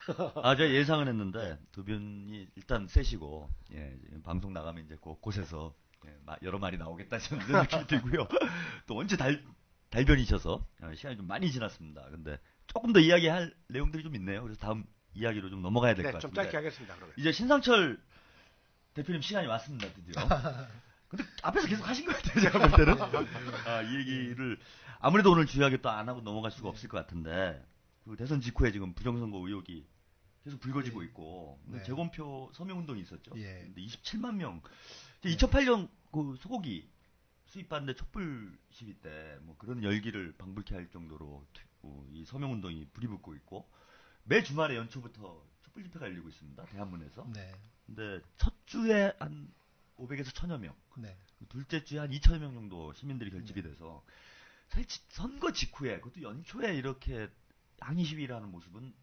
제가 예상은 했는데 두 분이 일단 세시고, 예, 방송 나가면 이제 곳곳에서 예, 여러 말이 나오겠다 저는 이런 느낌이 들고요. 또 원체 달변이셔서 시간이 좀 많이 지났습니다. 근데 조금 더 이야기할 내용들이 좀 있네요. 그래서 다음 이야기로 좀 넘어가야 될 네, 것 좀 같은데 짧게 하겠습니다. 그러면. 이제 신상철 대표님 시간이 왔습니다. 드디어. 근데 앞에서 계속 하신 것 같아요. 제가 볼 때는. 이 얘기를 아무래도 오늘 주요하게 또 안 하고 넘어갈 수가 없을 것 같은데 그 대선 직후에 지금 부정선거 의혹이 계속 불거지고 있고 재검표 서명운동이 있었죠. 근데 27만 명. 2008년 그 소고기 수입하는데 촛불 시위 때 뭐 그런 열기를 방불케 할 정도로 이 서명운동이 불이 붙고 있고 매 주말에 연초부터 촛불 집회가 열리고 있습니다. 대한문에서. 근데 첫 주에 한 500에서 1000여 명, 둘째 주에 한 2000여 명 정도 시민들이 결집이 돼서 사실 선거 직후에 그것도 연초에 이렇게 항의 시위를 하는 모습은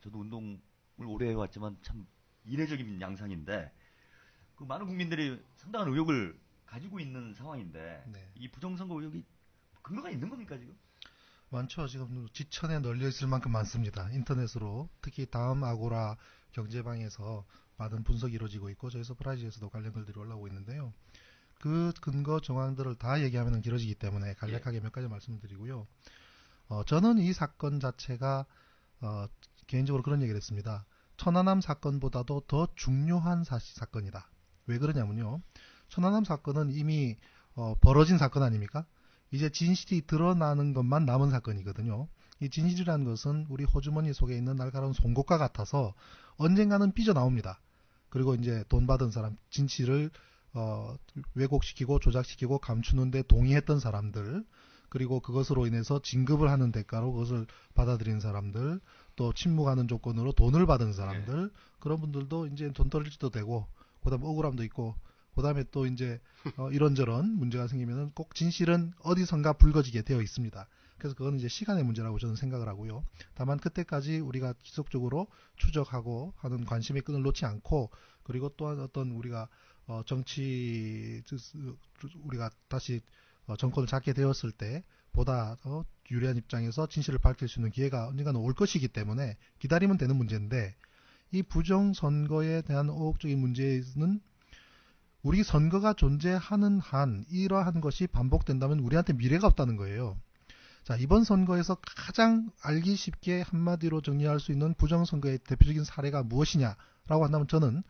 저도 운동을 오래 해왔지만 참 이례적인 양상인데 그 많은 국민들이 상당한 의혹을 가지고 있는 상황인데 이 부정선거 의혹이 근거가 있는 겁니까 지금? 많죠. 지금 지천에 널려 있을 만큼 많습니다. 인터넷으로 특히 다음 아고라 경제방에서 많은 분석이 이루어지고 있고 저희 서프라이즈에서도 관련 글들이 올라오고 있는데요. 그 근거 정황들을 다 얘기하면 길어지기 때문에 간략하게 몇 가지 말씀드리고요. 저는 이 사건 자체가 개인적으로 그런 얘기를 했습니다. 천안함 사건보다도 더 중요한 사건이다. 왜 그러냐면요. 천안함 사건은 이미 벌어진 사건 아닙니까? 이제 진실이 드러나는 것만 남은 사건이거든요. 이 진실이라는 것은 우리 호주머니 속에 있는 날카로운 송곳과 같아서 언젠가는 삐져나옵니다. 그리고 이제 돈 받은 사람, 진실을 왜곡시키고 조작시키고 감추는데 동의했던 사람들, 그리고 그것으로 인해서 진급을 하는 대가로 그것을 받아들인 사람들, 또 침묵하는 조건으로 돈을 받은 사람들, 그런 분들도 이제 돈 떨어질도 되고, 그 다음에 억울함도 있고, 그 다음에 또 이제 이런저런 문제가 생기면은 꼭 진실은 어디선가 불거지게 되어 있습니다. 그래서 그건 이제 시간의 문제라고 저는 생각을 하고요. 다만 그때까지 우리가 지속적으로 추적하고 하는 관심의 끈을 놓지 않고, 그리고 또한 어떤 우리가 우리가 다시 정권을 잡게 되었을 때 보다 유리한 입장에서 진실을 밝힐 수 있는 기회가 언젠가는 올 것이기 때문에 기다리면 되는 문제인데, 이 부정선거에 대한 의혹적인 문제는 우리 선거가 존재하는 한 이러한 것이 반복된다면 우리한테 미래가 없다는 거예요. 자, 이번 선거에서 가장 알기 쉽게 한마디로 정리할 수 있는 부정선거의 대표적인 사례가 무엇이냐라고 한다면 저는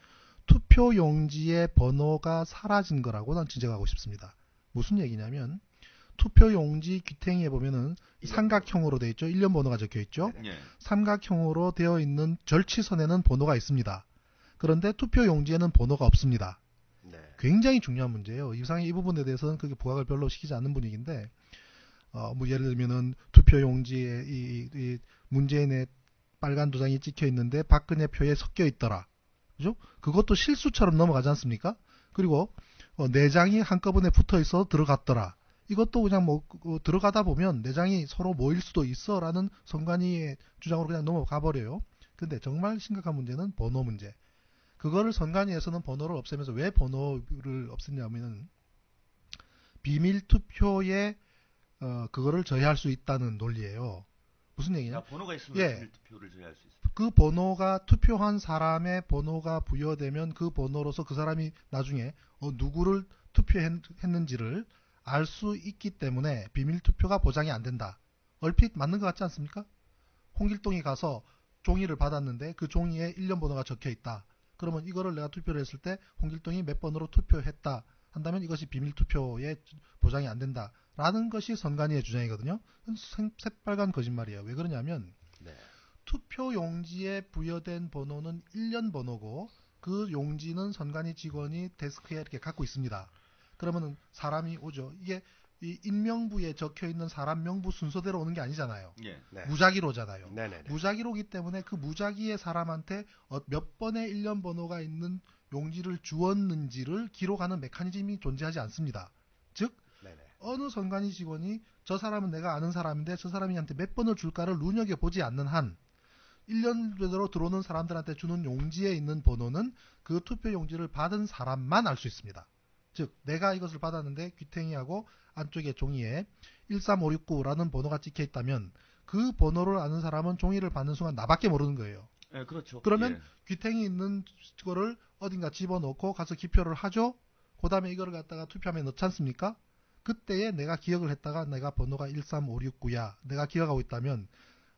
투표용지의 번호가 사라진 거라고 난 지적하고 싶습니다. 무슨 얘기냐면 투표용지 귀탱이에 보면은 삼각형으로 되어 있죠. 1년 번호가 적혀 있죠. 삼각형으로 되어 있는 절치선에는 번호가 있습니다. 그런데 투표용지에는 번호가 없습니다. 굉장히 중요한 문제예요. 이상의 이 부분에 대해서는 그게 부각을 별로 시키지 않는 분위기인데, 뭐 예를 들면은 투표용지에 이 문재인의 빨간 도장이 찍혀 있는데 박근혜 표에 섞여 있더라. 그죠? 그것도 실수처럼 넘어가지 않습니까? 그리고 내장이 한꺼번에 붙어 있어 들어갔더라. 이것도 그냥 뭐 들어가다 보면 내장이 서로 모일 수도 있어라는 선관위의 주장으로 그냥 넘어가 버려요. 근데 정말 심각한 문제는 번호 문제. 그거를 선관위에서는 번호를 없애면서 왜 번호를 없앴냐면 비밀 투표에 그거를 저해할 수 있다는 논리예요. 무슨 얘기냐? 번호가 있으면 비밀 투표를 저해할 수 있어요. 그 번호가 투표한 사람의 번호가 부여되면 그 번호로서 그 사람이 나중에 누구를 투표했는지를 알 수 있기 때문에 비밀 투표가 보장이 안 된다. 얼핏 맞는 것 같지 않습니까? 홍길동이 가서 종이를 받았는데 그 종이에 1년 번호가 적혀 있다. 그러면 이거를 내가 투표를 했을 때 홍길동이 몇 번으로 투표했다 한다면 이것이 비밀 투표에 보장이 안 된다. 라는 것이 선관위의 주장이거든요. 새빨간 거짓말이에요. 왜 그러냐면 투표 용지에 부여된 번호는 1년 번호고 그 용지는 선관위 직원이 데스크에 이렇게 갖고 있습니다. 그러면 사람이 오죠. 이게 이 인명부에 적혀 있는 사람 명부 순서대로 오는 게 아니잖아요. 무작위로 오잖아요. 무작위로기 때문에 그 무작위의 사람한테 몇 번의 1년 번호가 있는 용지를 주었는지를 기록하는 메커니즘이 존재하지 않습니다. 즉 어느 선관위 직원이 저 사람은 내가 아는 사람인데 저 사람이한테 몇 번을 줄까를 눈여겨보지 않는 한 1년대로 들어오는 사람들한테 주는 용지에 있는 번호는 그 투표 용지를 받은 사람만 알 수 있습니다. 즉 내가 이것을 받았는데 귀탱이하고 안쪽에 종이에 13569라는 번호가 찍혀 있다면 그 번호를 아는 사람은 종이를 받는 순간 나밖에 모르는 거예요. 예, 그렇죠. 그러면 예. 귀탱이 있는 거를 어딘가 집어넣고 가서 기표를 하죠. 그 다음에 이걸 갖다가 투표함에 넣지 않습니까? 그때에 내가 기억을 했다가 내가 번호가 13569야. 내가 기억하고 있다면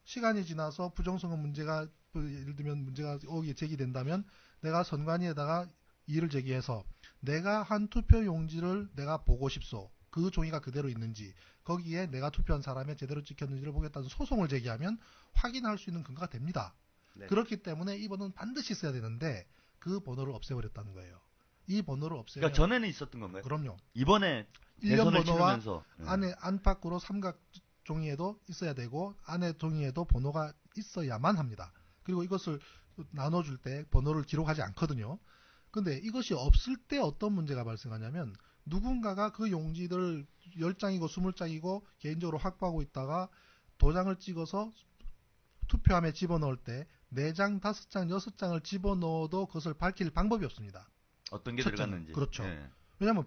시간이 지나서 부정선거 문제가 예를 들면 문제가 제기된다면 내가 선관위에다가 이의를 제기해서 내가 한 투표 용지를 내가 보고 싶소. 그 종이가 그대로 있는지 거기에 내가 투표한 사람이 제대로 찍혔는지를 보겠다는 소송을 제기하면 확인할 수 있는 근거가 됩니다. 네. 그렇기 때문에 이 번호는 반드시 있어야 되는데 그 번호를 없애버렸다는 거예요. 이 번호를 없애면 그러니까 전에는 있었던 건가요? 그럼요. 이번에 1년 대선을 번호와 치르면서 안에 안팎으로 삼각 종이에도 있어야 되고 안에 종이에도 번호가 있어야만 합니다. 그리고 이것을 나눠줄 때 번호를 기록하지 않거든요. 근데 이것이 없을 때 어떤 문제가 발생하냐면 누군가가 그 용지들 10장이고 20장이고 개인적으로 확보하고 있다가 도장을 찍어서 투표함에 집어넣을 때 4장, 5장, 6장을 집어넣어도 그것을 밝힐 방법이 없습니다. 어떤 게 첫째는, 들어갔는지. 그렇죠. 예. 왜냐하면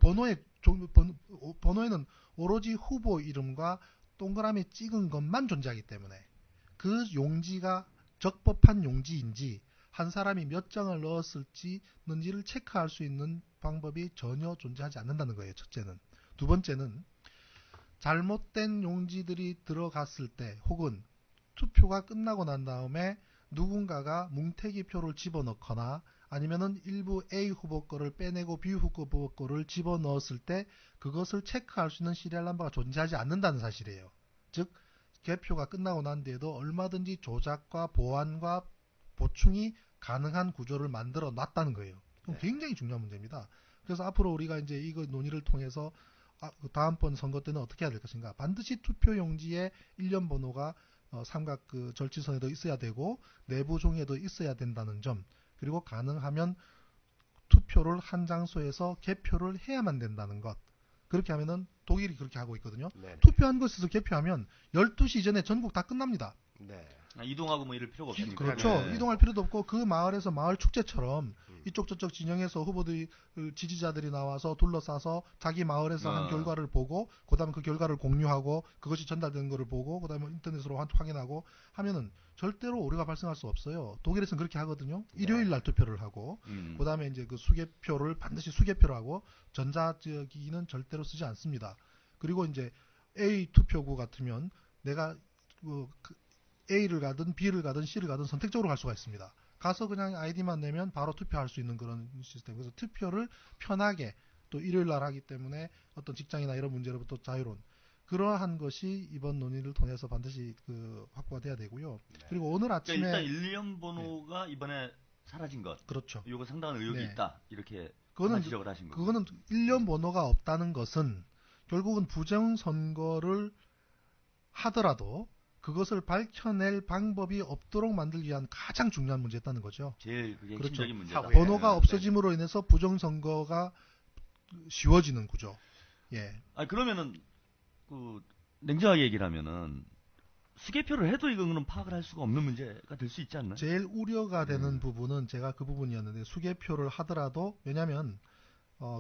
번호에는 오로지 후보 이름과 동그라미 찍은 것만 존재하기 때문에 그 용지가 적법한 용지인지 한 사람이 몇 장을 넣었을지는지를 체크할 수 있는 방법이 전혀 존재하지 않는다는 거예요. 첫째는. 두 번째는 잘못된 용지들이 들어갔을 때 혹은 투표가 끝나고 난 다음에 누군가가 뭉태기 표를 집어넣거나 아니면은 일부 A 후보 거를 빼내고 B 후보 거를 집어넣었을 때 그것을 체크할 수 있는 시리얼 넘버가 존재하지 않는다는 사실이에요. 즉 개표가 끝나고 난 뒤에도 얼마든지 조작과 보완과 보충이 가능한 구조를 만들어 놨다는 거예요. 그럼 네. 굉장히 중요한 문제입니다. 그래서 앞으로 우리가 이제 이거 논의를 통해서 다음번 선거 때는 어떻게 해야 될 것인가. 반드시 투표 용지에 일련 번호가 삼각 그 절지선에도 있어야 되고 내부 종이에도 있어야 된다는 점, 그리고 가능하면 투표를 한 장소에서 개표를 해야만 된다는 것. 그렇게 하면은 독일이 그렇게 하고 있거든요. 네. 투표한 곳에서 개표하면 12시 전에 전국 다 끝납니다. 네. 이동하고 뭐 이럴 필요가 없으니까. 그렇죠. 네. 이동할 필요도 없고 그 마을에서 마을 축제처럼 음. 이쪽 저쪽 진영에서 후보들이 지지자들이 나와서 둘러싸서 자기 마을에서 한 결과를 보고 그다음에 그 결과를 공유하고 그것이 전달되는 것을 보고 그다음에 인터넷으로 확인하고 하면은 절대로 오류가 발생할 수 없어요. 독일에서는 그렇게 하거든요. 네. 일요일 날 투표를 하고 그다음에 이제 그 수개표를 반드시 수개표를 하고 전자기기는 절대로 쓰지 않습니다. 그리고 이제 A 투표구 같으면 내가 A를 가든 B를 가든 C를 가든 선택적으로 갈 수가 있습니다. 가서 그냥 아이디만 내면 바로 투표할 수 있는 그런 시스템. 그래서 투표를 편하게 또 일요일 날 하기 때문에 어떤 직장이나 이런 문제로부터 자유로운 그러한 것이 이번 논의를 통해서 반드시 확보가 돼야 되고요. 네. 그리고 오늘 아침에 그러니까 일단 일련 번호가 이번에 사라진 것. 그렇죠. 이거 상당한 의혹이 네. 있다. 이렇게 그거는 지적을 하신 거예요. 그거는 일련 번호가 없다는 것은 결국은 부정 선거를 하더라도 그것을 밝혀낼 방법이 없도록 만들기 위한 가장 중요한 문제였다는 거죠. 제일 그게 그렇죠. 핵심적인 문제다. 사후에. 번호가 네. 없어짐으로 인해서 부정선거가 쉬워지는 구조. 예. 그러면은 냉정하게 얘기를 하면은 수개표를 해도 이거는 파악을 할 수가 없는 문제가 될 수 있지 않나요? 제일 우려가 되는 부분은 제가 그 부분이었는데 수개표를 하더라도 왜냐하면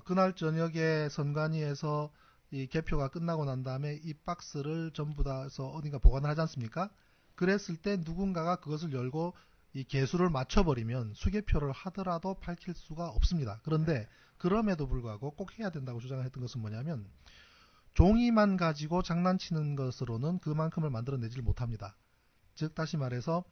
그날 저녁에 선관위에서 이 개표가 끝나고 난 다음에 이 박스를 전부 다 해서 어딘가 보관을 하지 않습니까? 그랬을 때 누군가가 그것을 열고 이 개수를 맞춰버리면 수개표를 하더라도 밝힐 수가 없습니다. 그런데 그럼에도 불구하고 꼭 해야 된다고 주장을 했던 것은 뭐냐면 종이만 가지고 장난치는 것으로는 그만큼을 만들어내지를 못합니다. 즉 다시 말해서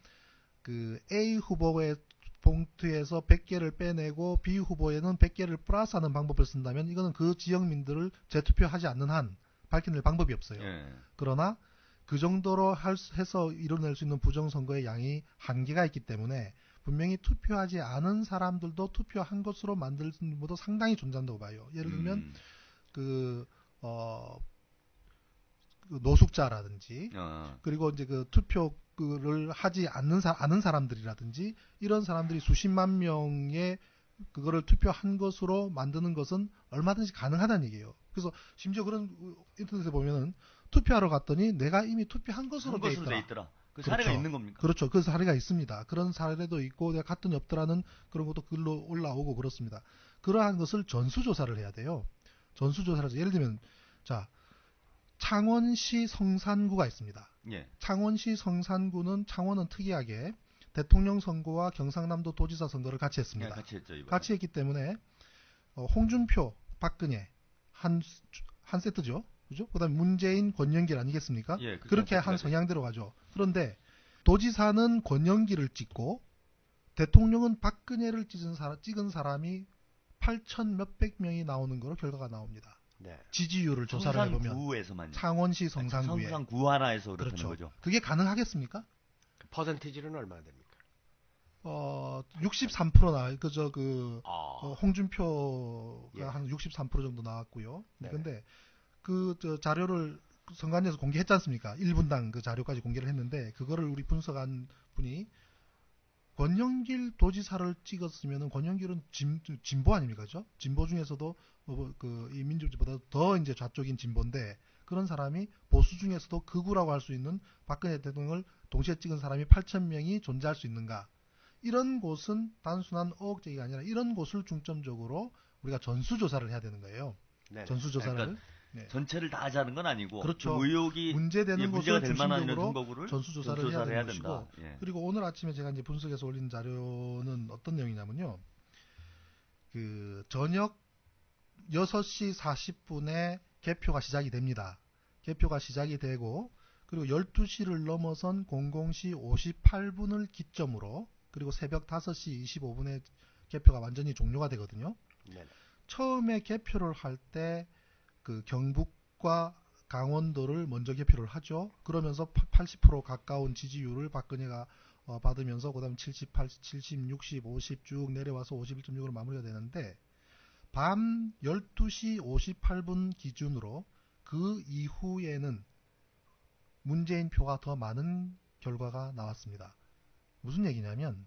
그 A 후보의 봉투에서 100개를 빼내고 B 후보에는 100개를 플러스하는 방법을 쓴다면 이거는 그 지역민들을 재투표하지 않는 한 밝혀낼 방법이 없어요. 예. 그러나 그 정도로 해서 이뤄낼 수 있는 부정선거의 양이 한계가 있기 때문에 분명히 투표하지 않은 사람들도 투표한 것으로 만드는 것도 상당히 존재한다고 봐요. 예를 들면 그 노숙자라든지 그리고 이제 그 투표를 하지 않는 아는 사람들이라든지 이런 사람들이 수십만 명의 그거를 투표한 것으로 만드는 것은 얼마든지 가능하다는 얘기예요. 그래서 심지어 그런 인터넷에 보면은 투표하러 갔더니 내가 이미 투표한 것으로 돼 있더라. 그 그렇죠. 사례가 있는 겁니까? 그렇죠. 그 사례가 있습니다. 그런 사례도 있고 내가 갔더니 없더라는 그런 것도 글로 올라오고 그렇습니다. 그러한 것을 전수조사를 해야 돼요. 전수조사를 예를 들면 자 창원시 성산구가 있습니다. 예. 창원시 성산구는 창원은 특이하게 대통령 선거와 경상남도 도지사 선거를 같이 했습니다. 네, 같이 했죠, 이번에. 같이 했기 때문에 홍준표, 박근혜 한 세트죠. 그죠? 그다음에 문재인, 권영길 아니겠습니까? 예, 그렇죠. 그렇게 한 세트가 성향대로 가죠. 그런데 도지사는 권영길을 찍고 대통령은 박근혜를 찍은 사람이 8천 몇백 명이 나오는 거로 결과가 나옵니다. 네. 지지율을 조사를 해보면 성산구에서만요. 창원시 성산구에 성산구 하나에서 그렇다는 그렇죠. 거죠. 그게 가능하겠습니까? 퍼센티지는 얼마나 됩니까? 63% 나, 홍준표가 예. 한 63% 정도 나왔고요. 네. 근데 자료를 선관위에서 공개했지 않습니까? 1분당 그 자료까지 공개를 했는데, 그거를 우리 분석한 분이, 권영길 도지사를 찍었으면은, 권영길은 진보 아닙니까? 그죠? 진보 중에서도, 이 민주주의보다 더 이제 좌쪽인 진보인데, 그런 사람이 보수 중에서도 극우라고 할 수 있는 박근혜 대통령을 동시에 찍은 사람이 8,000명이 존재할 수 있는가? 이런 곳은 단순한 의혹제기가 아니라 이런 곳을 중점적으로 우리가 전수조사를 해야 되는 거예요. 네. 전수조사를. 그러니까 네. 전체를 다 하자는 건 아니고 그렇죠. 그 의혹이 문제가 될 만한 이런 중심적으로 선거구를 전수조사를 해야 되는 된다. 것이고, 예. 그리고 오늘 아침에 제가 이제 분석해서 올린 자료는 어떤 내용이냐면요. 저녁 6시 40분에 개표가 시작이 됩니다. 개표가 시작이 되고, 그리고 12시를 넘어선 00시 58분을 기점으로, 그리고 새벽 5시 25분에 개표가 완전히 종료가 되거든요. 네. 처음에 개표를 할 때 경북과 강원도를 먼저 개표를 하죠. 그러면서 80% 가까운 지지율을 박근혜가 받으면서 그다음 78, 70, 60, 50 쭉 내려와서 51.6으로 마무리가 되는데, 밤 12시 58분 기준으로 그 이후에는 문재인 표가 더 많은 결과가 나왔습니다. 무슨 얘기냐면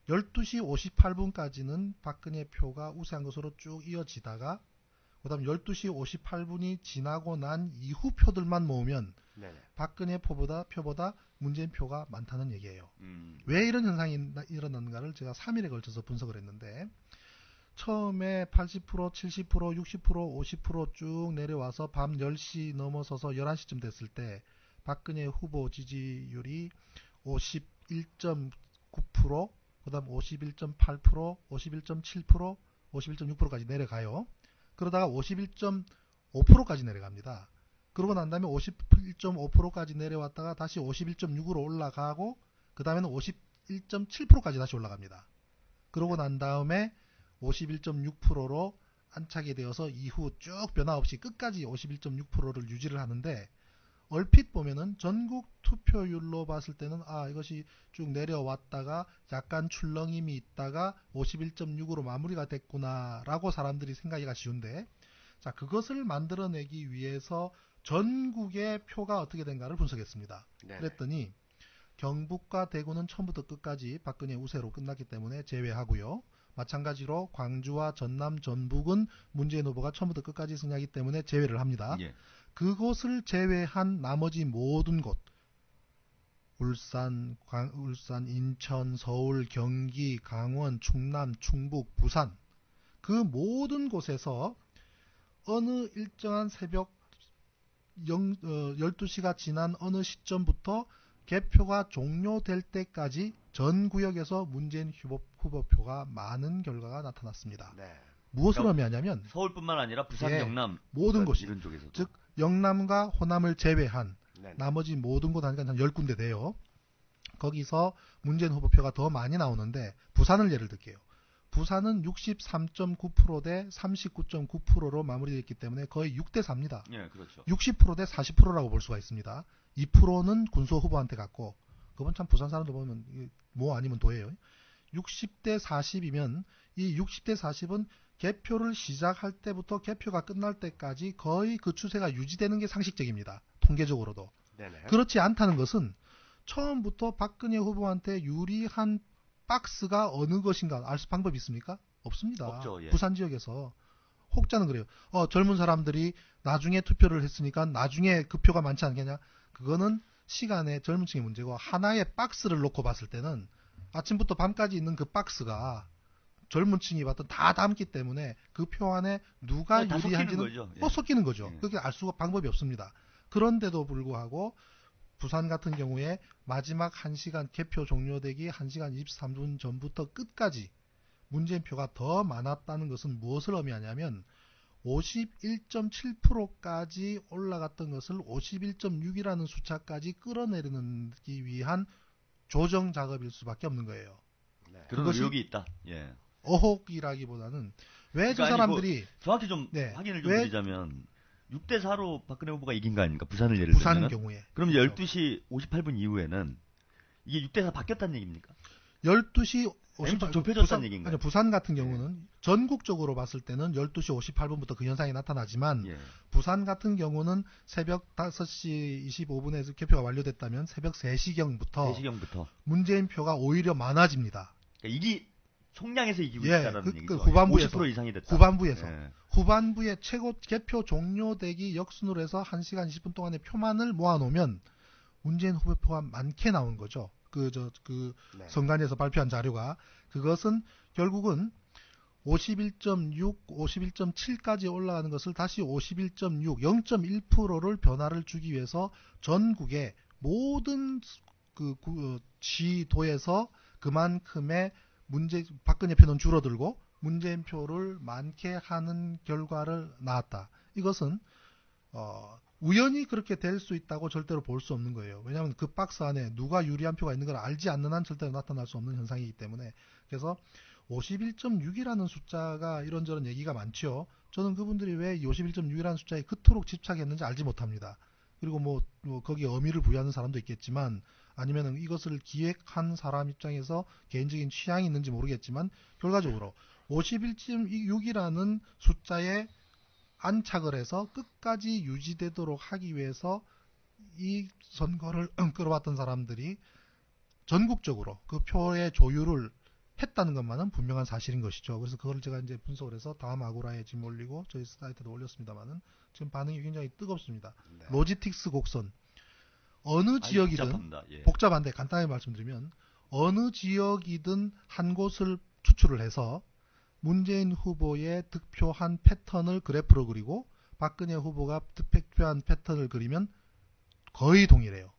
12시 58분까지는 박근혜 표가 우세한 것으로 쭉 이어지다가, 그 다음 12시 58분이 지나고 난 이후 표들만 모으면 네네. 박근혜 표보다 문재인 표가 많다는 얘기예요. 음. 왜 이런 현상이 일어났는가를 제가 3일에 걸쳐서 분석을 했는데, 처음에 80%, 70%, 60%, 50% 쭉 내려와서 밤 10시 넘어서서 11시쯤 됐을 때 박근혜 후보 지지율이 51.9%, 그 다음 51.8%, 51.7%, 51.6%까지 내려가요. 그러다가 51.5%까지 내려갑니다. 그러고 난 다음에 51.5%까지 내려왔다가 다시 51.6으로 올라가고, 그 다음에는 51.7%까지 다시 올라갑니다. 그러고 난 다음에 51.6%로 안착이 되어서 이후 쭉 변화 없이 끝까지 51.6%를 유지를 하는데, 얼핏 보면은 전국 투표율로 봤을 때는 이것이 쭉 내려왔다가 약간 출렁임이 있다가 51.6으로 마무리가 됐구나 라고 사람들이 생각하기가 쉬운데, 자, 그것을 만들어내기 위해서 전국의 표가 어떻게 된가를 분석했습니다. 네네. 그랬더니 경북과 대구는 처음부터 끝까지 박근혜 우세로 끝났기 때문에 제외하고요. 마찬가지로 광주와 전남, 전북은 문재인 후보가 처음부터 끝까지 승리하기 때문에 제외를 합니다. 예. 그곳을 제외한 나머지 모든 곳, 울산, 인천, 서울, 경기, 강원, 충남, 충북, 부산, 그 모든 곳에서 어느 일정한 새벽 12시가 지난 어느 시점부터 개표가 종료될 때까지 전 구역에서 문재인 후보표가 많은 결과가 나타났습니다. 네. 무엇을 의미하냐면 서울뿐만 아니라 부산, 예, 영남 모든 곳이, 이런 쪽에서도. 즉 영남과 호남을 제외한 네네. 나머지 모든 곳 하니까 한 10군데 돼요. 거기서 문재인 후보표가 더 많이 나오는데, 부산을 예를 들게요. 부산은 63.9% 대 39.9%로 마무리됐기 때문에 거의 6대 4입니다. 예, 그렇죠. 60% 대 40%라고 볼 수가 있습니다. 2%는 군소 후보한테 갔고, 그건 참 부산 사람들 보면 뭐 아니면 도예요. 60대 40이면 이 60대 40은 개표를 시작할 때부터 개표가 끝날 때까지 거의 그 추세가 유지되는 게 상식적입니다. 통계적으로도. 네네. 그렇지 않다는 것은 처음부터 박근혜 후보한테 유리한 박스가 어느 것인가 알 수 방법이 있습니까? 없습니다. 없죠, 예. 부산 지역에서 혹자는 그래요. 젊은 사람들이 나중에 투표를 했으니까 나중에 그 표가 많지 않겠냐? 그거는 시간의 젊은 층의 문제고, 하나의 박스를 놓고 봤을 때는 아침부터 밤까지 있는 그 박스가 젊은 층이 봤던 다 담기 때문에 그 표 안에 누가 다 유리한지는 섞이는 거죠. 예. 섞이는 거죠. 예. 그게 알 수가 방법이 없습니다. 그런데도 불구하고 부산 같은 경우에 마지막 1시간 개표 종료되기 1시간 23분 전부터 끝까지 문재인 표가 더 많았다는 것은 무엇을 의미하냐면 51.7%까지 올라갔던 것을 51.6이라는 숫자까지 끌어내리기 위한 조정 작업일 수밖에 없는 거예요. 네. 그런 그것이 의혹이 있다. 예. 어혹이라기보다는 왜 저 그러니까 아니, 사람들이 정확히 좀 네. 확인을 좀 왜- 드리자면 6대4로 박근혜 후보가 이긴 거 아닙니까? 부산을 예를 부산 들면. 경우에 그럼 그렇죠. 12시 58분 이후에는 이게 6대4 바뀌었다는 얘기입니까? 12시 아니면 좀 58분 좁혀졌다는 얘기인가요? 아니요, 부산 같은 경우는 전국적으로 봤을 때는 12시 58분부터 그 현상이 나타나지만 예. 부산 같은 경우는 새벽 5시 25분에서 개표가 완료됐다면 새벽 3시경부터 대시경부터. 문재인 표가 오히려 많아집니다. 그러니까 이기 총량에서 이기고 예, 있다는 그 얘기죠. 후반부에서. 50% 이상이 됐다. 후반부에서 예. 후반부에 최고 개표 종료되기 역순으로 해서 1시간 20분 동안의 표만을 모아놓으면 문재인 후보표가 많게 나온 거죠. 그 네. 선관위에서 발표한 자료가 그것은 결국은 51.6, 51.7까지 올라가는 것을 다시 51.6, 0.1%를 변화를 주기 위해서 전국의 모든 지도에서 그만큼의 박근혜 표는 줄어들고 문재인 표를 많게 하는 결과를 낳았다. 이것은 우연히 그렇게 될 수 있다고 절대로 볼 수 없는 거예요. 왜냐하면 그 박스 안에 누가 유리한 표가 있는 걸 알지 않는 한 절대로 나타날 수 없는 현상이기 때문에. 그래서 51.6이라는 숫자가 이런저런 얘기가 많죠. 저는 그분들이 왜 51.6이라는 숫자에 그토록 집착했는지 알지 못합니다. 그리고 뭐 거기에 의미를 부여하는 사람도 있겠지만 아니면 이것을 기획한 사람 입장에서 개인적인 취향이 있는지 모르겠지만 결과적으로 51.6이라는 숫자에 안착을 해서 끝까지 유지되도록 하기 위해서 이 선거를 끌어왔던 사람들이 전국적으로 그 표의 조율을 했다는 것만은 분명한 사실인 것이죠. 그래서 그걸 제가 이제 분석을 해서 다음 아고라에 지금 올리고 저희 사이트도 올렸습니다만은 지금 반응이 굉장히 뜨겁습니다. 네. 로지틱스 곡선 어느 지역이든 복잡합니다. 예. 복잡한데 간단하게 말씀드리면 어느 지역이든 한 곳을 추출을 해서 문재인 후보의 득표한 패턴을 그래프로 그리고 박근혜 후보가 득표한 패턴을 그리면 거의 동일해요.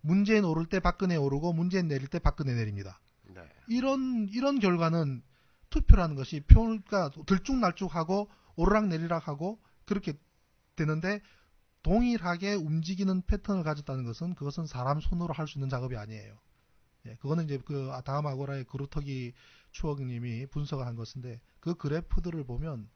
문재인 오를 때 박근혜 오르고 문재인 내릴 때 박근혜 내립니다. 네. 이런 결과는 투표라는 것이 표가 들쭉날쭉하고 오르락내리락하고 그렇게 되는데 동일하게 움직이는 패턴을 가졌다는 것은 그것은 사람 손으로 할 수 있는 작업이 아니에요. 예, 그거는 이제 그 다음 아고라의 그루터기 추억님이 분석을 한 것인데 그 그래프들을 보면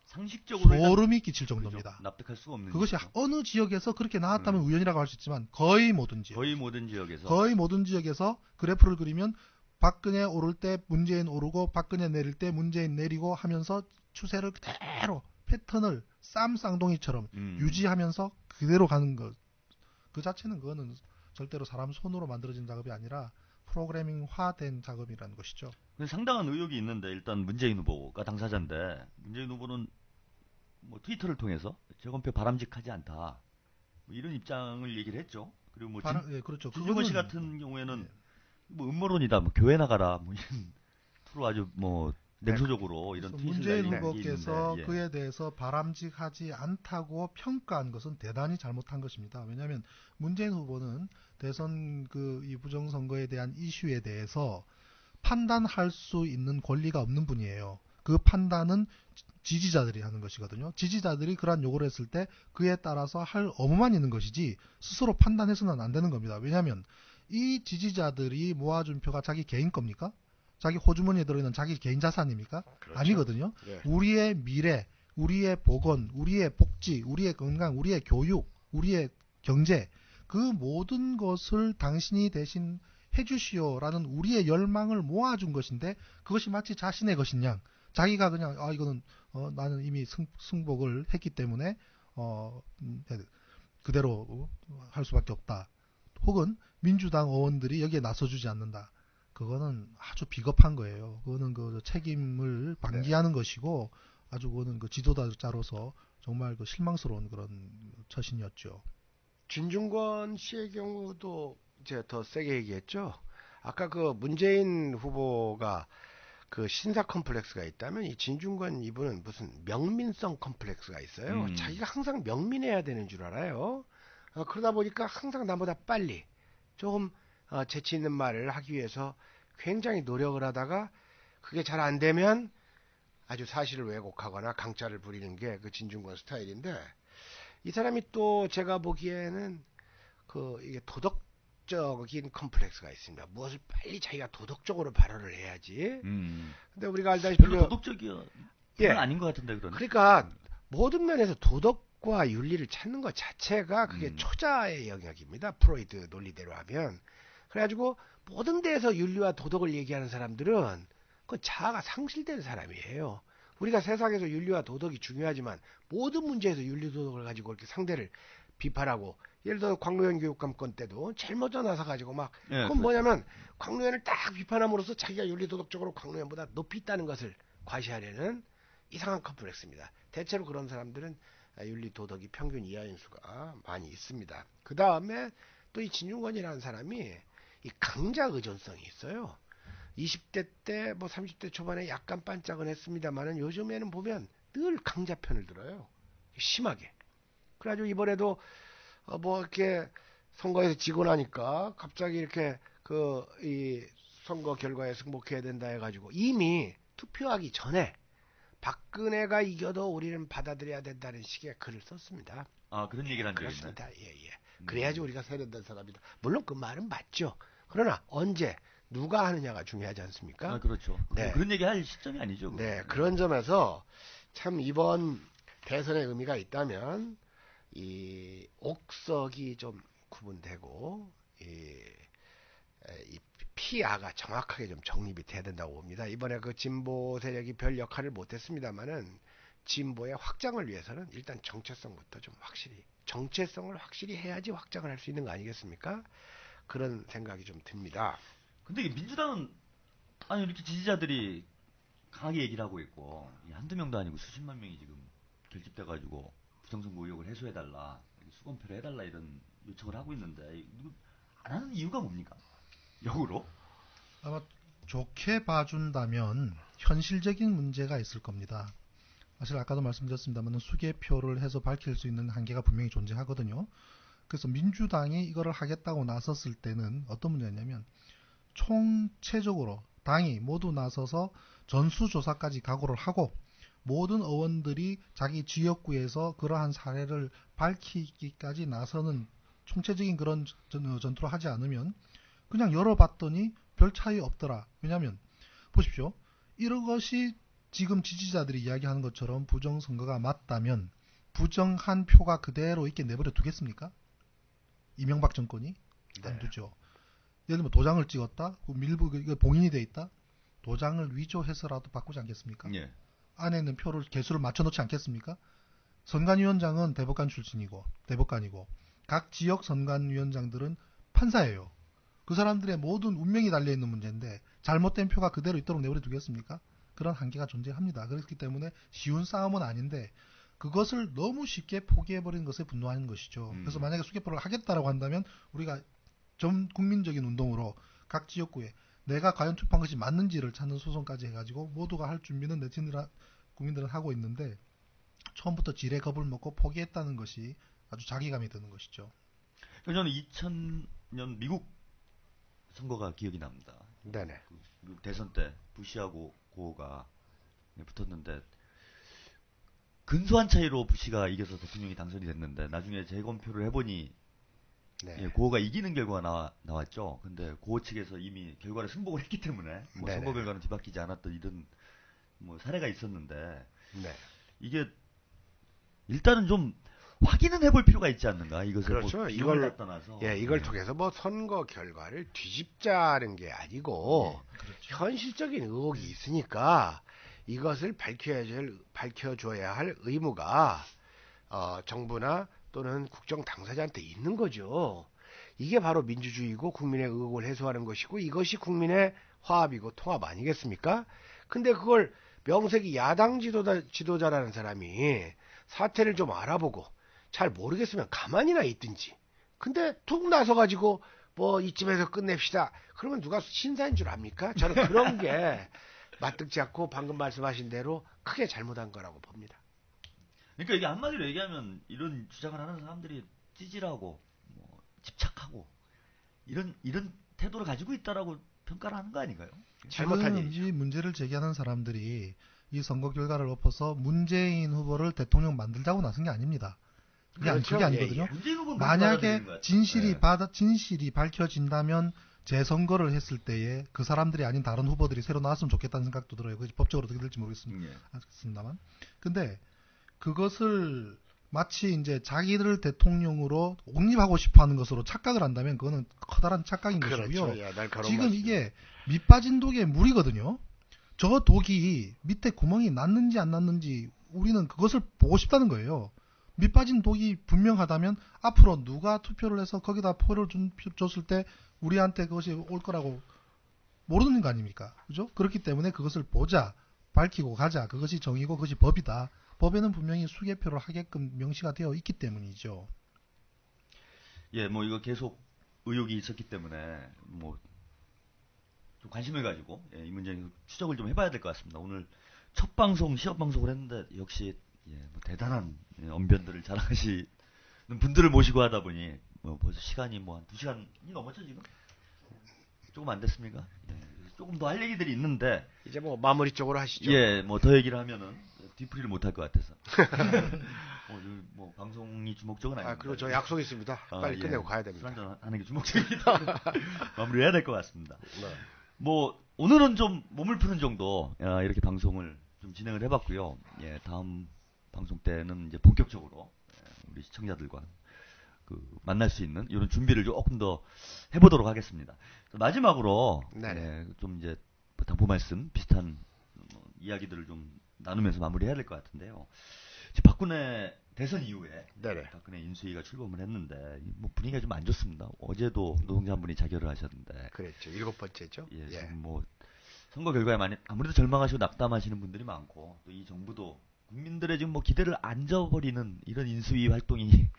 상식적으로 일단 소름이 끼칠 정도입니다. 그죠. 납득할 수가 없는 그것이 일이죠. 어느 지역에서 그렇게 나왔다면 우연이라고 할 수 있지만 거의 모든 지역, 거의 모든 지역에서 거의 모든 지역에서 그래프를 그리면 박근혜 오를 때 문재인 오르고 박근혜 내릴 때 문재인 내리고 하면서 추세를 그대로 패턴을 쌈쌍둥이처럼 유지하면서 그대로 가는 것. 그 자체는 그거는 절대로 사람 손으로 만들어진 작업이 아니라 프로그래밍화된 작업이라는 것이죠. 근데 상당한 의혹이 있는데 일단 문재인 후보가 당사자인데 문재인 후보는 뭐 트위터를 통해서 재검표 바람직하지 않다 뭐 이런 입장을 얘기를 했죠. 그리고 뭐 예, 그렇죠. 진중권 씨 그거는- 같은 경우에는 예. 뭐 음모론이다, 뭐 교회 나가라, 뭐 이런 투로 아주 뭐 냉소적으로 이런 그래서 트윗을 문재인 날리는 게 후보께서 있는데, 예. 그에 대해서 바람직하지 않다고 평가한 것은 대단히 잘못한 것입니다. 왜냐하면 문재인 후보는 대선 이 부정선거에 대한 이슈에 대해서 판단할 수 있는 권리가 없는 분이에요. 그 판단은 지지자들이 하는 것이거든요. 지지자들이 그러한 요구를 했을 때 그에 따라서 할 의무만 있는 것이지 스스로 판단해서는 안 되는 겁니다. 왜냐하면 이 지지자들이 모아준 표가 자기 개인 겁니까? 자기 호주머니에 들어있는 자기 개인 자산입니까? 그렇죠. 아니거든요. 네. 우리의 미래, 우리의 보건, 우리의 복지, 우리의 건강, 우리의 교육, 우리의 경제 그 모든 것을 당신이 대신 해주시오라는 우리의 열망을 모아준 것인데 그것이 마치 자신의 것인 양 자기가 그냥 이거는 나는 이미 승복을 했기 때문에 그대로 할 수밖에 없다. 혹은 민주당 의원들이 여기에 나서주지 않는다. 그거는 아주 비겁한 거예요. 그거는 그 책임을 방기하는 것이고 아주 그거는 그 지도자로서 정말 그 실망스러운 그런 처신이었죠. 진중권 씨의 경우도 이제 더 세게 얘기했죠. 아까 그 문재인 후보가 그 신사 컴플렉스가 있다면 이 진중권 이분은 무슨 명민성 컴플렉스가 있어요. 자기가 항상 명민해야 되는 줄 알아요. 그러다 보니까 항상 나보다 빨리 조금 재치 있는 말을 하기 위해서 굉장히 노력을 하다가 그게 잘 안 되면 아주 사실을 왜곡하거나 강짜를 부리는 게 그 진중권 스타일인데, 이 사람이 또 제가 보기에는 이게 도덕적인 컴플렉스가 있습니다. 무엇을 빨리 자기가 도덕적으로 발언을 해야지. 근데 우리가 알다시피 별로 도덕적이야. 예. 아닌 것 같은데 그런. 그러니까 모든 면에서 도덕과 윤리를 찾는 것 자체가 그게 초자의 영역입니다. 프로이드 논리대로 하면. 그래가지고 모든 데에서 윤리와 도덕을 얘기하는 사람들은 그 자아가 상실된 사람이에요. 우리가 세상에서 윤리와 도덕이 중요하지만 모든 문제에서 윤리 도덕을 가지고 이렇게 상대를 비판하고, 예를 들어 광노현 교육감건 때도 제일 먼저 나서 가지고 막 예, 그건 뭐냐면 광노현을 딱 비판함으로써 자기가 윤리 도덕적으로 광노현보다 높이 있다는 것을 과시하려는 이상한 컴플렉스입니다. 대체로 그런 사람들은 윤리 도덕이 평균 이하인 수가 많이 있습니다. 그 다음에 또 이 진중권이라는 사람이 이 강자 의존성이 있어요. 20대 때 뭐 30대 초반에 약간 반짝은 했습니다만은 요즘에는 보면 늘 강자 편을 들어요. 심하게. 그래가지고 이번에도 뭐 이렇게 선거에서 지고 나니까 갑자기 이렇게 이 선거 결과에 승복해야 된다 해가지고 이미 투표하기 전에 박근혜가 이겨도 우리는 받아들여야 된다는 식의 글을 썼습니다. 아, 그런 얘기를 한 적이 있나요? 그렇습니다. 예. 그래야지 우리가 세련된 사람이다. 물론 그 말은 맞죠. 그러나 언제 누가 하느냐가 중요하지 않습니까? 아, 그렇죠. 네. 그런 얘기 할 시점이 아니죠. 네, 그런 점에서 참 이번 대선의 의미가 있다면 이 옥석이 좀 구분되고 이 피아가 정확하게 좀 정립이 돼야 된다고 봅니다. 이번에 그 진보 세력이 별 역할을 못했습니다만은 진보의 확장을 위해서는 일단 정체성부터 좀 정체성을 확실히 해야지 확장을 할 수 있는 거 아니겠습니까? 그런 생각이 좀 듭니다. 근데 이게 민주당은 아니 이렇게 지지자들이 강하게 얘기를 하고 있고 한두 명도 아니고 수십만 명이 지금 결집돼가지고 부정선거 의혹을 해소해달라, 수검표를 해달라 이런 요청을 하고 있는데 이거 안 하는 이유가 뭡니까? 역으로? 아마 좋게 봐준다면 현실적인 문제가 있을 겁니다. 사실 아까도 말씀드렸습니다만 수개표를 해서 밝힐 수 있는 한계가 분명히 존재하거든요. 그래서 민주당이 이거를 하겠다고 나섰을 때는 어떤 문제였냐면 총체적으로 당이 모두 나서서 전수조사까지 각오를 하고 모든 의원들이 자기 지역구에서 그러한 사례를 밝히기까지 나서는 총체적인 그런 전투를 하지 않으면 그냥 열어봤더니 별 차이 없더라. 왜냐하면 보십시오. 이런 것이 지금 지지자들이 이야기하는 것처럼 부정선거가 맞다면 부정한 표가 그대로 있게 내버려 두겠습니까? 이명박 정권이? 네. 안 두죠. 예를 들면 도장을 찍었다? 일부 이거 봉인이 돼 있다? 도장을 위조해서라도 바꾸지 않겠습니까? 예. 안에 있는 표를 개수를 맞춰놓지 않겠습니까? 선관위원장은 대법관이고 각 지역 선관위원장들은 판사예요. 그 사람들의 모든 운명이 달려있는 문제인데 잘못된 표가 그대로 있도록 내버려 두겠습니까? 그런 한계가 존재합니다. 그렇기 때문에 쉬운 싸움은 아닌데 그것을 너무 쉽게 포기해버리는 것에 분노하는 것이죠. 그래서 만약에 수개표를 하겠다라고 한다면 우리가 전 국민적인 운동으로 각 지역구에 내가 과연 투표한 것이 맞는지를 찾는 소송까지 해가지고 모두가 할 준비는 국민들은 하고 있는데 처음부터 지레 겁을 먹고 포기했다는 것이 아주 자괴감이 드는 것이죠. 저는 2000년 미국 선거가 기억이 납니다. 네네. 그 대선 때 부시하고 고가 붙었는데 근소한 차이로 부시가 이겨서 대통령이 당선이 됐는데 나중에 재검표를 해보니 네. 고가 이기는 결과가 나왔죠. 근데 고 측에서 이미 결과를 승복을 했기 때문에 뭐 선거 결과는 뒤바뀌지 않았던 이런 뭐 사례가 있었는데 네. 이게 일단은 좀 확인은 해볼 필요가 있지 않는가? 이것을 그렇죠. 뭐 이걸 떠나서 이걸 통해서 뭐 선거 결과를 뒤집자는 게 아니고 그렇죠. 현실적인 의혹이 있으니까 이것을 밝혀줘야 할 의무가 정부나 또는 국정 당사자한테 있는 거죠. 이게 바로 민주주의고 국민의 의혹을 해소하는 것이고 이것이 국민의 화합이고 통합 아니겠습니까? 근데 그걸 명색이 야당 지도자라는 사람이 사태를 좀 알아보고 잘 모르겠으면 가만히나 있든지. 근데 툭 나서가지고 뭐 이쯤에서 끝냅시다. 그러면 누가 신사인 줄 압니까? 저는 그런 게 마뜩지 않고 방금 말씀하신 대로 크게 잘못한 거라고 봅니다. 그러니까 이게 한마디로 얘기하면 이런 주장을 하는 사람들이 찌질하고 집착하고 이런 태도를 가지고 있다라고 평가를 하는 거 아닌가요? 잘못한 지금 일이죠. 이 문제를 제기하는 사람들이 이 선거 결과를 엎어서 문재인 후보를 대통령 만들자고 나선 게 아닙니다. 그렇죠. 그게 아니거든요. 예, 예. 문재인 후보는 만약에 받아들이는 것 진실이 같아요. 진실이 밝혀진다면 재선거를 했을 때에 그 사람들이 아닌 다른 후보들이 새로 나왔으면 좋겠다는 생각도 들어요. 그게 법적으로 어떻게 될지 모르겠습니다만. 근데 그것을 마치 이제 자기들 대통령으로 옹립하고 싶어하는 것으로 착각을 한다면 그거는 커다란 착각인 것이고요. 그렇죠. 야, 날카로운 지금 말씀입니다. 이게 밑빠진 독에 물이거든요. 저 독이 밑에 구멍이 났는지 안 났는지 우리는 그것을 보고 싶다는 거예요. 밑빠진 독이 분명하다면 앞으로 누가 투표를 해서 거기다 표를 줬을 때 우리한테 그것이 올 거라고 모르는 거 아닙니까? 그죠? 그렇기 때문에 그것을 보자, 밝히고 가자. 그것이 정의고 그것이 법이다. 법에는 분명히 수개표를 하게끔 명시가 되어 있기 때문이죠. 예, 뭐 이거 계속 의혹이 있었기 때문에 뭐 좀 관심을 가지고 이 문제에 추적을 좀 해봐야 될 것 같습니다. 오늘 첫 방송 시험 방송을 했는데 역시 뭐 대단한 언변들을 자랑하시는 분들을 모시고 하다 보니 뭐 벌써 시간이 뭐 한 2시간이 넘었죠 지금? 조금 안 됐습니까? 조금 더 할 얘기들이 있는데 이제 뭐 마무리 쪽으로 하시죠. 예, 뭐 더 얘기를 하면은 뒤풀이를 못 할 것 같아서 뭐 방송이 주목적은 아닙니다. 그리고 저 약속 있습니다. 빨리 끝내고 가야 됩니다. 술 한잔 하는 게 주목적이니까 마무리해야 될 것 같습니다. 네. 뭐 오늘은 좀 몸을 푸는 정도 이렇게 방송을 좀 진행을 해봤고요. 예, 다음 방송 때는 이제 본격적으로 우리 시청자들과 만날 수 있는 이런 준비를 조금 더 해보도록 하겠습니다. 마지막으로 좀 이제 당부 말씀 비슷한 이야기들을 좀 나누면서 마무리해야 될 것 같은데요. 지금 박근혜 대선 이후에 박근혜 인수위가 출범을 했는데 뭐 분위기가 좀 안 좋습니다. 어제도 노동자 한 분이 자결을 하셨는데 그랬죠. 7번째죠. 예, 지금 뭐 선거 결과에 아무래도 절망하시고 낙담하시는 분들이 많고 또 이 정부도 국민들의 지금 뭐 기대를 안 저버리는 이런 인수위 활동이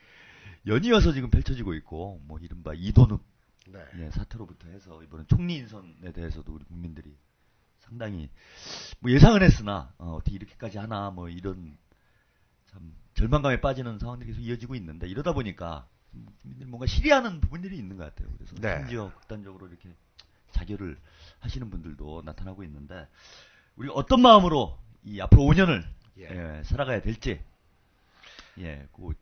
연이어서 지금 펼쳐지고 있고 뭐 이른바 이도늪 사태로부터 해서 이번엔 총리 인선에 대해서도 우리 국민들이 상당히 뭐 예상은 했으나 어떻게 이렇게까지 하나 뭐 이런 참 절망감에 빠지는 상황들이 계속 이어지고 있는데 이러다 보니까 국민들이 뭔가 시리하는 부분들이 있는 것 같아요. 그래서 심지어 극단적으로 이렇게 자결을 하시는 분들도 나타나고 있는데 우리 어떤 마음으로 이 앞으로 5년을 살아가야 될지 그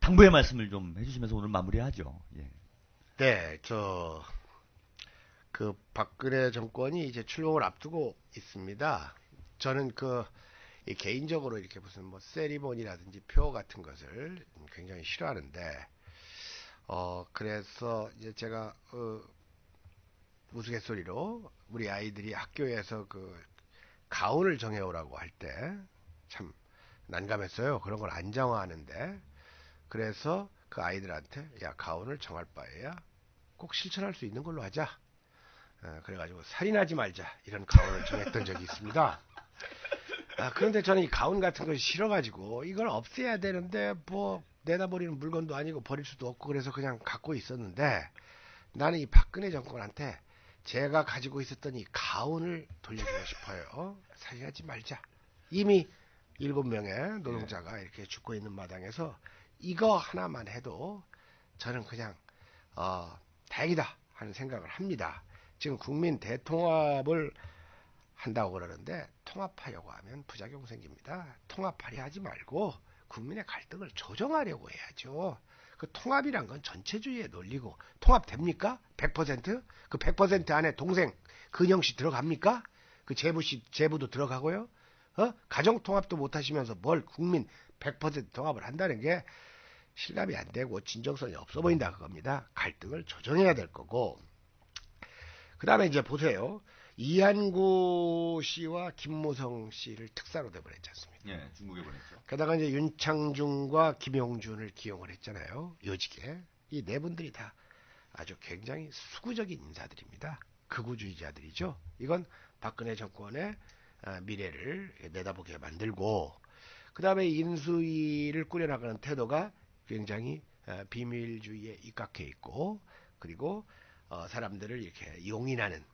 당부의 말씀을 좀 해주시면서 오늘 마무리하죠. 네, 그 박근혜 정권이 이제 출범을 앞두고 있습니다. 저는 개인적으로 이렇게 무슨 뭐 세리머니라든지 표 같은 것을 굉장히 싫어하는데 그래서 이제 제가 우스갯소리로 우리 아이들이 학교에서 가운을 정해오라고 할 때 참 난감했어요. 그런 걸 안 정하는데 그래서 그 아이들한테 야 가운을 정할 바에야 꼭 실천할 수 있는 걸로 하자. 그래가지고 살인하지 말자 이런 가운을 정했던 적이 있습니다. 그런데 저는 이 가운 같은 걸 싫어가지고 이걸 없애야 되는데 뭐 내다버리는 물건도 아니고 버릴 수도 없고 그래서 그냥 갖고 있었는데 나는 이 박근혜 정권한테 제가 가지고 있었던 이 가운을 돌려주고 싶어요. 살인하지 말자. 이미 7명의 노동자가 이렇게 죽고 있는 마당에서 이거 하나만 해도 저는 그냥 다행이다 하는 생각을 합니다. 지금 국민 대통합을 한다고 그러는데 통합하려고 하면 부작용 생깁니다. 통합하려 하지 말고 국민의 갈등을 조정하려고 해야죠. 그 통합이란 건 전체주의의 논리고 통합됩니까? 100%? 그 100% 안에 동생 근영씨 들어갑니까? 그 제부도 들어가고요. 가정통합도 못하시면서 뭘 국민 100% 통합을 한다는 게 실감이 안 되고 진정성이 없어 보인다 그겁니다. 갈등을 조정해야 될 거고 그 다음에 이제 보세요. 이한구 씨와 김무성 씨를 특사로 내보냈지 않습니까? 예, 중국에 보냈죠. 게다가 이제 윤창중과 김용준을 기용을 했잖아요. 요직에. 이 네 분들이 다 아주 굉장히 수구적인 인사들입니다. 극우주의자들이죠. 이건 박근혜 정권의 미래를 내다보게 만들고 그 다음에 인수위를 꾸려나가는 태도가 굉장히 비밀주의에 입각해 있고 그리고 사람들을 이렇게 용인하는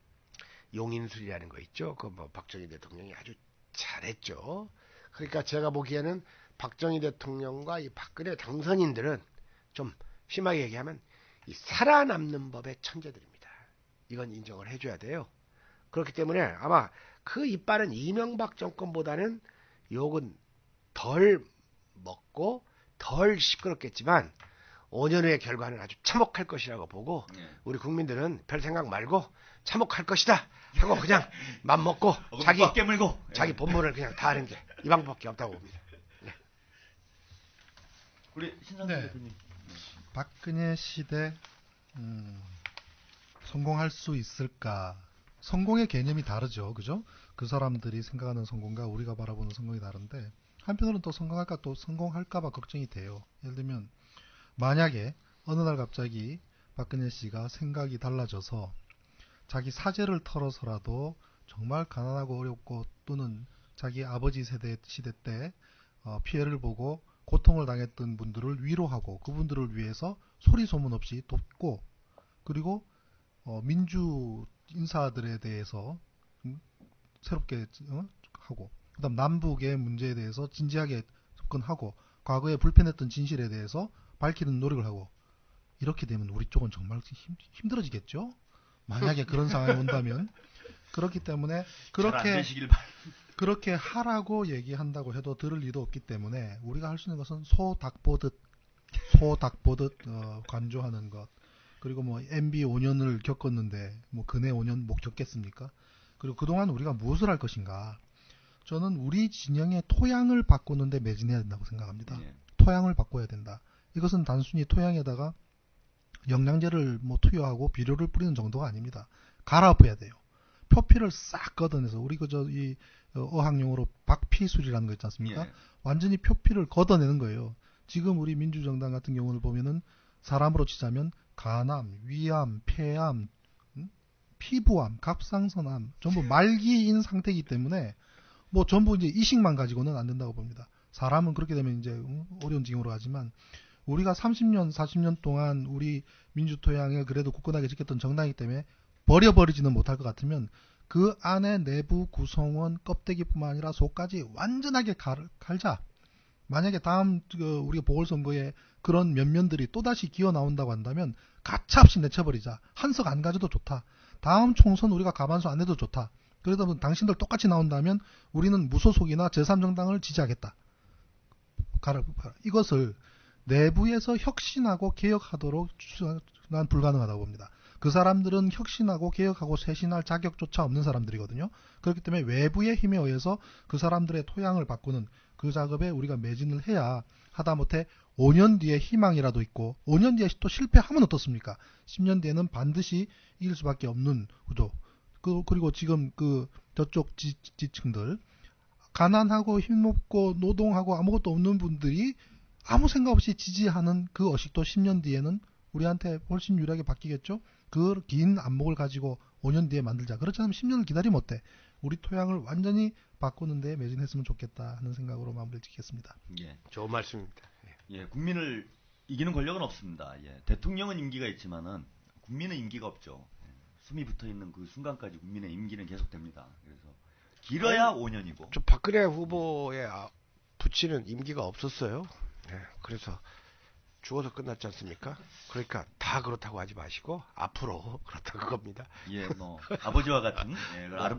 용인술이라는 거 있죠. 뭐 박정희 대통령이 아주 잘했죠. 그러니까 제가 보기에는 박정희 대통령과 이 박근혜 당선인들은 좀 심하게 얘기하면 이 살아남는 법의 천재들입니다. 이건 인정을 해줘야 돼요. 그렇기 때문에 아마 그 이빨은 이명박 정권보다는 욕은 덜 먹고 덜 시끄럽겠지만 5년 후의 결과는 아주 참혹할 것이라고 보고 우리 국민들은 별 생각 말고 참혹할 것이다 하고 그냥 맘 먹고 자기 본분을 그냥 다 하는 게 이 방법밖에 없다고 봅니다. 네. 우리 신상준 대표님. 박근혜 시대 성공할 수 있을까? 성공의 개념이 다르죠, 그죠? 그 사람들이 생각하는 성공과 우리가 바라보는 성공이 다른데 한편으로는 또 성공할까 또 성공할까봐 걱정이 돼요. 예를 들면 만약에 어느 날 갑자기 박근혜 씨가 생각이 달라져서 자기 사재를 털어서라도 정말 가난하고 어렵고 또는 자기 아버지 시대 때 피해를 보고 고통을 당했던 분들을 위로하고 그분들을 위해서 소리 소문 없이 돕고 그리고 민주 인사들에 대해서 새롭게 하고 그다음 남북의 문제에 대해서 진지하게 접근하고 과거에 불편했던 진실에 대해서 밝히는 노력을 하고 이렇게 되면 우리 쪽은 정말 힘들어지겠죠. 만약에 그런 상황이 온다면 그렇기 때문에 그렇게 하라고 얘기한다고 해도 들을 리도 없기 때문에 우리가 할 수 있는 것은 소 닭 보듯 관조하는 것 그리고 뭐 MB 5년을 겪었는데 뭐 근해 5년 못 겪겠습니까? 그리고 그동안 우리가 무엇을 할 것인가? 저는 우리 진영의 토양을 바꾸는데 매진해야 된다고 생각합니다. 토양을 바꿔야 된다. 이것은 단순히 토양에다가 영양제를 뭐 투여하고 비료를 뿌리는 정도가 아닙니다. 갈아엎어야 돼요. 표피를 싹 걷어내서 우리 이 어학용어로 박피술이라는 거 있지 않습니까? 완전히 표피를 걷어내는 거예요. 지금 우리 민주정당 같은 경우를 보면은 사람으로 치자면 간암, 위암, 폐암, 피부암, 갑상선암 전부 말기인 상태이기 때문에 뭐 전부 이제 이식만 가지고는 안 된다고 봅니다. 사람은 그렇게 되면 이제 어려운 징후로 가지만 우리가 30년, 40년 동안 우리 민주토양을 그래도 굳건하게 지켰던 정당이기 때문에 버려버리지는 못할 것 같으면 그 안에 내부 구성원 껍데기뿐만 아니라 속까지 완전하게 갈자. 만약에 다음 우리가 보궐선거에 그런 면면들이 또다시 기어 나온다고 한다면 가차없이 내쳐버리자. 한석 안 가져도 좋다. 다음 총선 우리가 가만수 안 해도 좋다. 그러다 보면 당신들 똑같이 나온다면 우리는 무소속이나 제3정당을 지지하겠다. 이것을 내부에서 혁신하고 개혁하도록 난 불가능하다고 봅니다. 그 사람들은 혁신하고 개혁하고 쇄신할 자격조차 없는 사람들이거든요. 그렇기 때문에 외부의 힘에 의해서 그 사람들의 토양을 바꾸는 그 작업에 우리가 매진을 해야 하다못해 5년 뒤에 희망이라도 있고 5년 뒤에 또 실패하면 어떻습니까? 10년 뒤에는 반드시 이길 수밖에 없는 구조. 그리고 지금 저쪽 지층들 가난하고 힘없고 노동하고 아무것도 없는 분들이 아무 생각 없이 지지하는 그 의식도 10년 뒤에는 우리한테 훨씬 유리하게 바뀌겠죠. 그 긴 안목을 가지고 5년 뒤에 만들자. 그렇지 않으면 10년을 기다리면 어때? 우리 토양을 완전히 바꾸는 데 매진했으면 좋겠다 하는 생각으로 마무리를 짓겠습니다. 예, 좋은 말씀입니다. 예, 국민을 이기는 권력은 없습니다. 예, 대통령은 임기가 있지만은 국민은 임기가 없죠. 숨이 붙어 있는 그 순간까지 국민의 임기는 계속됩니다. 그래서 길어야 5년이고. 저 박근혜 후보의 부친은 임기가 없었어요. 예, 그래서 죽어서 끝났지 않습니까? 그러니까 다 그렇다고 하지 마시고 앞으로 그렇다고 겁니다. 예, 뭐 아버지와 같은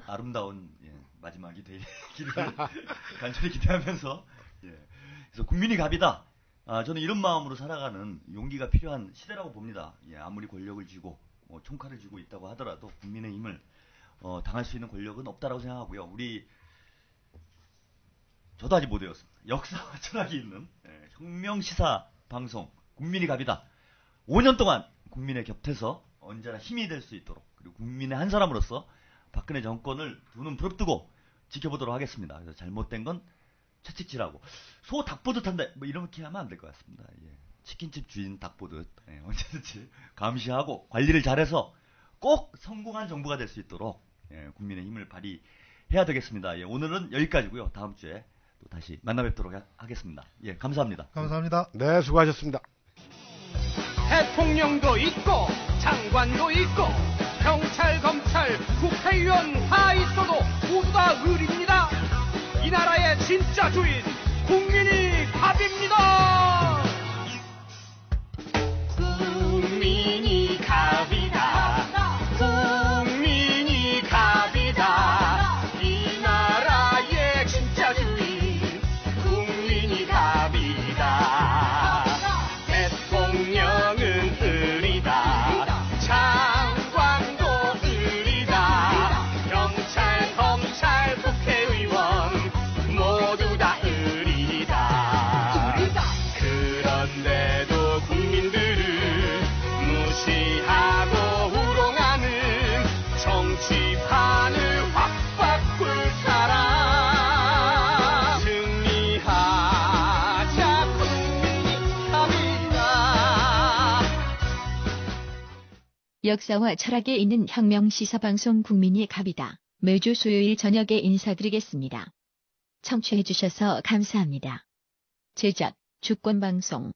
아름다운 마지막이 되기를 간절히 기대하면서 그래서 국민이 갑이다. 저는 이런 마음으로 살아가는 용기가 필요한 시대라고 봅니다. 예, 아무리 권력을 쥐고 총칼을 쥐고 있다고 하더라도 국민의 힘을 당할 수 있는 권력은 없다라고 생각하고요. 저도 아직 못 외웠습니다. 역사와 철학이 있는 혁명 시사 방송 국민이 갑이다. 5년 동안 국민의 곁에서 언제나 힘이 될 수 있도록 그리고 국민의 한 사람으로서 박근혜 정권을 두 눈 부릅뜨고 지켜보도록 하겠습니다. 그래서 잘못된 건 채찍질하고 소 닭 보듯 한다. 뭐 이렇게 하면 안 될 것 같습니다. 예. 치킨집 주인 닭 보듯 언제든지 감시하고 관리를 잘해서 꼭 성공한 정부가 될 수 있도록 국민의 힘을 발휘해야 되겠습니다. 예, 오늘은 여기까지고요. 다음 주에 또 다시 만나 뵙도록 하겠습니다. 예, 감사합니다. 감사합니다. 네, 수고하셨습니다. 대통령도 있고 장관도 있고 경찰, 검찰, 국회의원 다 있어도 모두 다 을입니다. 이 나라의 진짜 주인 국민이 답입니다. 국민 역사와 철학에 있는 혁명 시사방송 국민이 갑이다. 매주 수요일 저녁에 인사드리겠습니다. 청취해주셔서 감사합니다. 제작, 주권방송